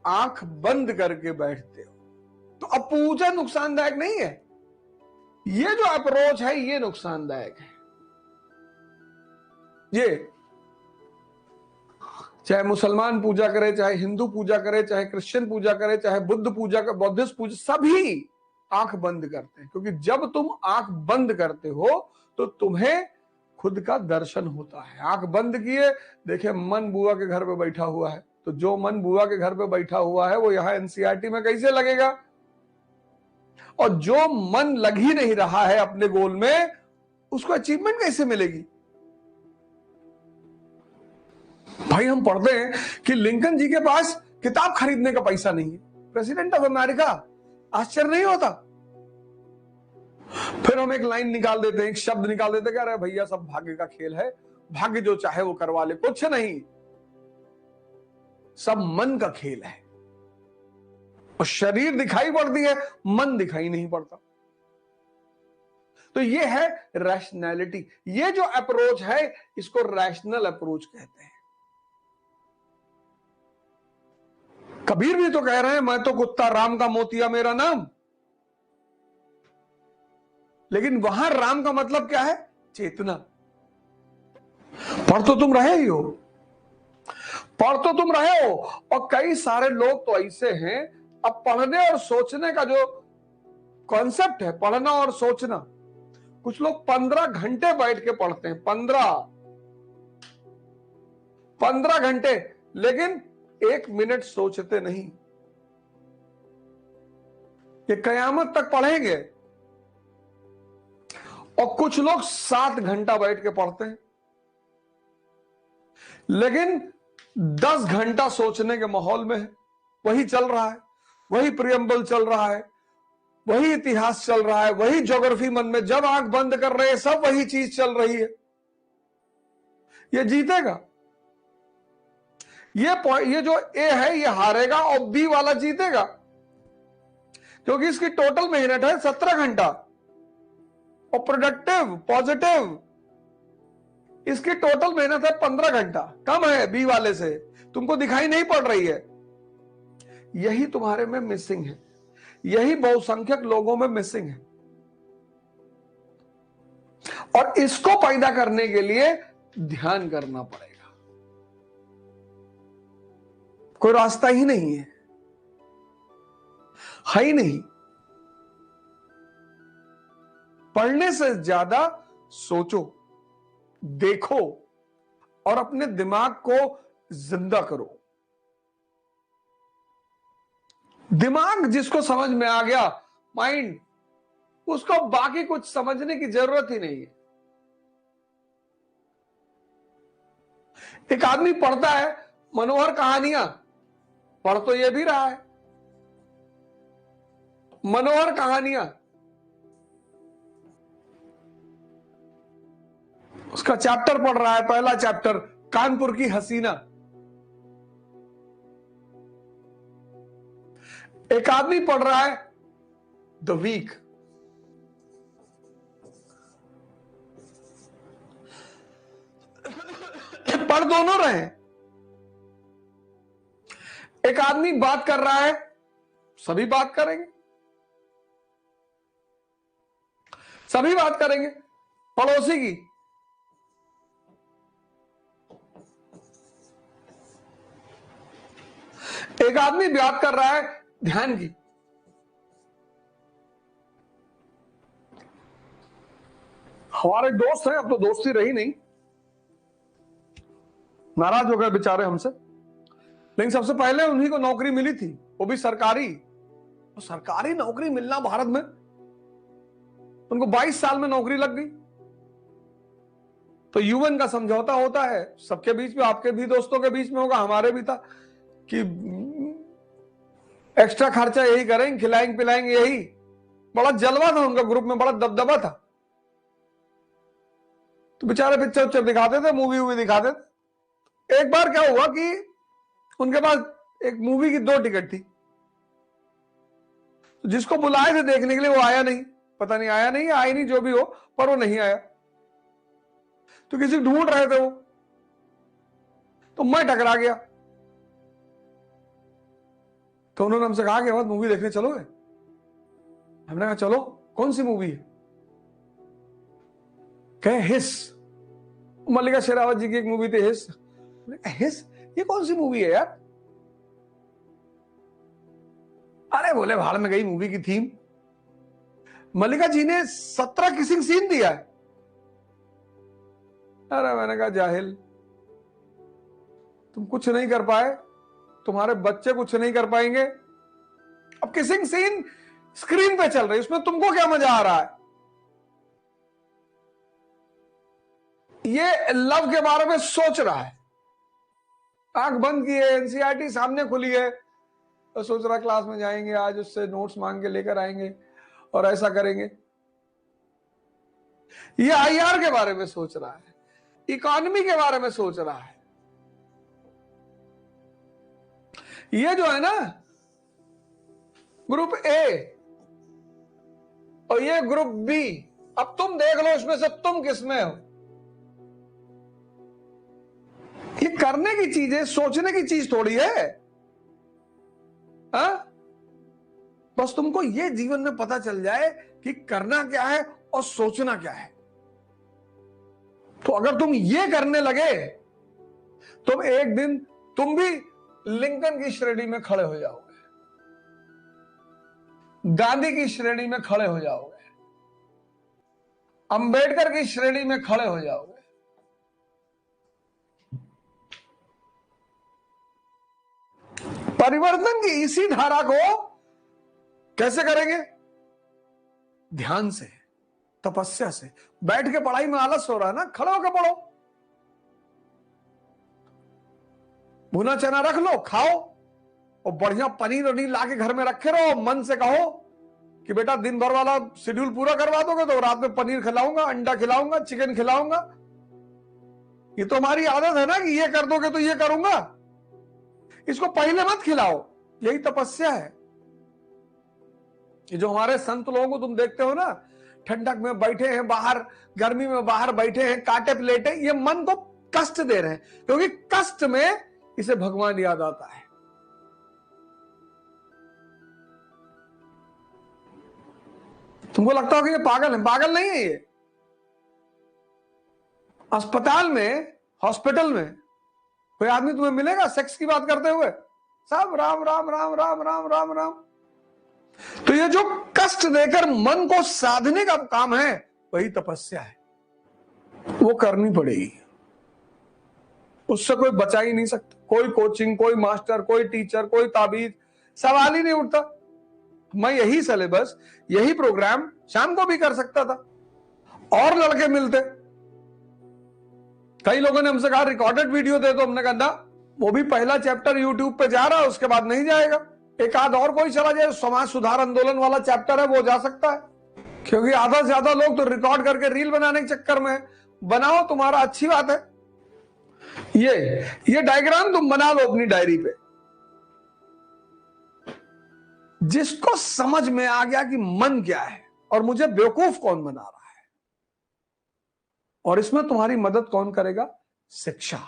आंख बंद करके बैठते हो, तो अब पूजा नुकसानदायक नहीं है। ये जो अप्रोच है ये नुकसानदायक है। ये चाहे मुसलमान पूजा करे, चाहे हिंदू पूजा करे, चाहे क्रिश्चियन पूजा करे, चाहे बुद्ध पूजा करे, बौद्धिस्ट पूजा, सभी आंख बंद करते हैं। क्योंकि जब तुम आंख बंद करते हो तो तुम्हें खुद का दर्शन होता है। आंख बंद किए, देखिए मन बुआ के घर पे बैठा हुआ है, तो जो मन बुआ के घर पे बैठा हुआ है वो यहां एनसीईआरटी में कैसे लगेगा? और जो मन लग ही नहीं रहा है अपने गोल में, उसको अचीवमेंट कैसे मिलेगी? भाई हम पढ़ते हैं कि लिंकन जी के पास किताब खरीदने का पैसा नहीं है, प्रेसिडेंट ऑफ अमेरिका। आश्चर्य नहीं होता? फिर हम एक लाइन निकाल देते हैं, एक शब्द निकाल देते हैं, अरे भैया सब भाग्य का खेल है, भाग्य जो चाहे वो करवा ले। कुछ नहीं, सब मन का खेल है। और शरीर दिखाई पड़ती है, मन दिखाई नहीं पड़ता। तो ये है रैशनैलिटी। ये जो अप्रोच है इसको रैशनल अप्रोच कहते हैं। कबीर भी तो कह रहे हैं, मैं तो कुत्ता राम का मोतिया मेरा नाम। लेकिन वहां राम का मतलब क्या है? चेतना। पढ़ तो तुम रहे ही हो, पढ़ तो तुम रहे हो। और कई सारे लोग तो ऐसे हैं, अब पढ़ने और सोचने का जो कॉन्सेप्ट है, पढ़ना और सोचना, कुछ लोग 15 घंटे बैठ के पढ़ते हैं, 15 घंटे, लेकिन 1 मिनट सोचते नहीं। ये कयामत तक पढ़ेंगे। और कुछ लोग 7 घंटा बैठ के पढ़ते हैं, लेकिन 10 घंटा सोचने के माहौल में है। वही चल रहा है, वही प्रियम्बल चल रहा है, वही इतिहास चल रहा है, वही ज्योग्राफी मन में जब आंख बंद कर रहे हैं सब वही चीज चल रही है। ये जीतेगा। ये जो ए है ये हारेगा और बी वाला जीतेगा, क्योंकि इसकी टोटल मेहनत है 17 घंटा और प्रोडक्टिव पॉजिटिव इसकी टोटल मेहनत है 15 घंटा। कम है बी वाले से, तुमको दिखाई नहीं पड़ रही है। यही तुम्हारे में मिसिंग है, यही बहुसंख्यक लोगों में मिसिंग है। और इसको पैदा करने के लिए ध्यान करना पड़ेगा। कोई रास्ता ही नहीं है ही नहीं। पढ़ने से ज्यादा सोचो, देखो और अपने दिमाग को जिंदा करो। दिमाग जिसको समझ में आ गया, माइंड, उसको बाकी कुछ समझने की जरूरत ही नहीं है। एक आदमी पढ़ता है मनोहर कहानियां, पढ़ तो ये भी रहा है मनोहर कहानियां, उसका चैप्टर पढ़ रहा है, पहला चैप्टर कानपुर की हसीना। एक आदमी पढ़ रहा है द वीक। पढ़ दोनों रहे। एक आदमी बात कर रहा है, सभी बात करेंगे, सभी बात करेंगे। पड़ोसी की, एक आदमी बात कर रहा है ध्यान की। हमारे दोस्त हैं, अब तो दोस्ती रही नहीं, नाराज हो गए बेचारे हमसे। लेकिन सबसे पहले उन्हीं को नौकरी मिली थी, वो भी सरकारी। तो सरकारी नौकरी मिलना भारत में, उनको 22 साल में नौकरी लग गई। तो यूएन का समझौता होता है सबके बीच में, आपके भी दोस्तों के बीच में होगा, हमारे भी था, कि एक्स्ट्रा खर्चा यही करेंगे, खिलाएंगे पिलाएंगे यही। बड़ा जलवा था उनका, ग्रुप में बड़ा दबदबा था। तो बेचारे पिक्चर उच्चर दिखाते थे, मूवी वूवी दिखाते थे। एक बार क्या हुआ कि उनके पास एक मूवी की 2 टिकट थी, तो जिसको बुलाए थे देखने के लिए वो आया नहीं, पता नहीं आया नहीं, आई नहीं, जो भी हो, पर वो नहीं आया। तो किसी ढूंढ रहे थे वो, तो मैं टकरा गया। तो उन्होंने हमसे कहा कि अहमद मूवी देखने चलोगे? हमने कहा चलो। कौन सी मूवी है? कहे हिस। मल्लिका शेरावत जी की एक मूवी थी हिस। हिस ये कौन सी मूवी है यार? अरे बोले भाड़ में गई मूवी की थीम। मल्लिका जी ने 17 किसिंग सीन दिया है। अरे मैंने कहा जाहिल, तुम कुछ नहीं कर पाए, तुम्हारे बच्चे कुछ नहीं कर पाएंगे। अब किसिंग सीन स्क्रीन पे चल रही है, उसमें तुमको क्या मजा आ रहा है? ये लव के बारे में सोच रहा है, आंख बंद की है, एनसीईआरटी सामने खुली है, तो सोच रहा क्लास में जाएंगे, आज उससे नोट्स मांग के लेकर आएंगे और ऐसा करेंगे। ये आईआर के बारे में सोच रहा है, इकोनॉमी के बारे में सोच रहा है। ये जो है ना ग्रुप ए और ये ग्रुप बी, अब तुम देख लो इसमें से तुम किसमें हो। ये करने की चीज है, सोचने की चीज थोड़ी है। हा? बस तुमको ये जीवन में पता चल जाए कि करना क्या है और सोचना क्या है। तो अगर तुम ये करने लगे तो एक दिन तुम भी लिंकन की श्रेणी में खड़े हो जाओगे, गांधी की श्रेणी में खड़े हो जाओगे, अंबेडकर की श्रेणी में खड़े हो जाओगे। परिवर्तन की इसी धारा को कैसे करेंगे? ध्यान से, तपस्या से। बैठ के पढ़ाई में आलस हो रहा है ना, खड़े होकर पढ़ो। भुना चना रख लो, खाओ, और बढ़िया पनीर वनीर ला के घर में रखे रहो। मन से कहो कि बेटा दिन भर वाला शेड्यूल पूरा करवा दोगे तो रात में पनीर खिलाऊंगा, अंडा खिलाऊंगा, चिकन खिलाऊंगा। ये तो हमारी आदत है ना कि ये कर दोगे तो ये करूंगा। इसको पहले मत खिलाओ, यही तपस्या है। ये जो हमारे संत लोगों को तुम देखते हो ना, ठंडक में बैठे हैं बाहर, गर्मी में बाहर बैठे हैं, काटे प्लेटे, ये मन को कष्ट दे रहे हैं, क्योंकि कष्ट में इसे भगवान याद आता है। तुमको लगता हो कि ये पागल है, पागल नहीं है ये। अस्पताल में, हॉस्पिटल में कोई आदमी तुम्हें मिलेगा सेक्स की बात करते हुए? सब राम राम राम राम राम राम राम। तो ये जो कष्ट देकर मन को साधने का काम है, वही तपस्या है। वो करनी पड़ेगी, उससे कोई बचा ही नहीं सकता। कोई कोचिंग, कोई मास्टर, कोई टीचर, कोई ताबीज, सवाल ही नहीं उठता। मैं यही सिलेबस, यही प्रोग्राम शाम को भी कर सकता था, और लड़के मिलते। कई लोगों ने हमसे कहा रिकॉर्डेड वीडियो दे दो, हमने कहा ना, वो भी पहला चैप्टर यूट्यूब पे जा रहा है, उसके बाद नहीं जाएगा। एक आध और कोई चला जाए, समाज सुधार आंदोलन वाला चैप्टर है, वो जा सकता है। क्योंकि आधा से ज्यादा लोग तो रिकॉर्ड करके रील बनाने के चक्कर में है। बनाओ, तुम्हारा अच्छी बात है। ये डायग्राम तुम बना लो अपनी डायरी पे। जिसको समझ में आ गया कि मन क्या है और मुझे बेवकूफ कौन बना रहा है, और इसमें तुम्हारी मदद कौन करेगा? शिक्षा।